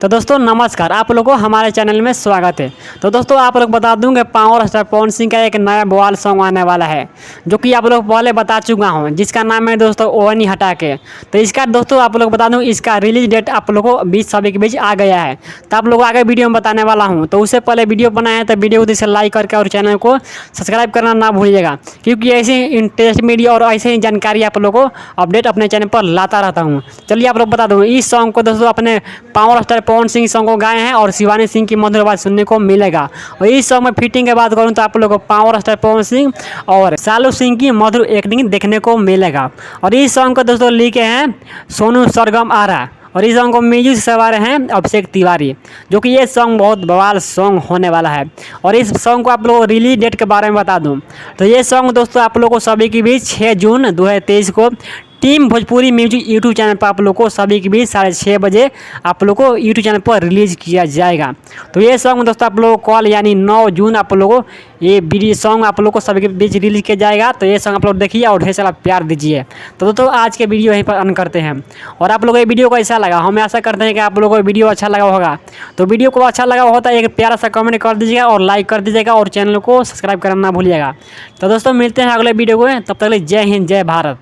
तो दोस्तों नमस्कार, आप लोगों को हमारे चैनल में स्वागत है। तो दोस्तों आप लोग बता दूं कि पावर स्टार पवन सिंह का एक नया बवाल सॉन्ग आने वाला है, जो कि आप लोग पहले बता चुका हूं, जिसका नाम है दोस्तों ओवनी हटा के। तो इसका दोस्तों आप लोग बता दूं, इसका रिलीज डेट आप लोगों को बीच सभी के बीच आ गया है। तो आप लोग आगे वीडियो में बताने वाला हूँ। तो उससे पहले वीडियो बनाए हैं तो वीडियो को लाइक करके और चैनल को सब्सक्राइब करना ना भूलिएगा, क्योंकि ऐसे इंटरेस्ट मीडिया और ऐसे ही जानकारी आप लोगों को अपडेट अपने चैनल पर लाता रहता हूँ। चलिए आप लोग बता दूँ, इस सॉन्ग को दोस्तों अपने power star Pawan Singh song को गाए हैं और शिवानी सिंह की मधुर आवाज सुनने को मिलेगा। और इस सॉन्ग में फिटिंग की बात करूं तो आप लोगों को पावर स्टार पवन सिंह और शालू सिंह की मधुर एक्टिंग देखने को मिलेगा। और इस सॉन्ग को दोस्तों लिखे हैं सोनू सरगम आरा, और इस सॉन्ग को म्यूजिक से सवार हैं अभिषेक तिवारी, जो कि ये सॉन्ग बहुत बवाल सॉन्ग होने वाला है। और इस सॉन्ग को आप लोगों को रिलीज डेट के बारे में बता दूं तो ये सॉन्ग दोस्तों आप लोगों को सभी के बीच 6 जून 2023 को team Bhojpuri music YouTube channel पर आप लोग को सभी के बीच 6:30 बजे आप लोग को यूट्यूब चैनल पर रिलीज किया जाएगा। तो ये सॉन्ग दोस्तों आप लोगों को कॉल यानी 9 जून आप लोगों को ये वीडियो सॉन्ग आप लोग को सभी के बीच रिलीज किया जाएगा। तो ये सॉन्ग आप लोग देखिए और ढेर सारा प्यार दीजिए। तो दोस्तों आज के वीडियो यहीं पर अन करते हैं। और आप लोगों को ये वीडियो को ऐसा लगा, हमें आशा करते हैं कि आप लोगों को वीडियो अच्छा लगा होगा। तो वीडियो को अच्छा लगा होता है एक प्यारा सा कमेंट कर दीजिएगा और लाइक कर दीजिएगा और चैनल को सब्सक्राइब करना ना भूलिएगा। तो दोस्तों मिलते हैं अगले वीडियो को, तब तक जय हिंद जय भारत।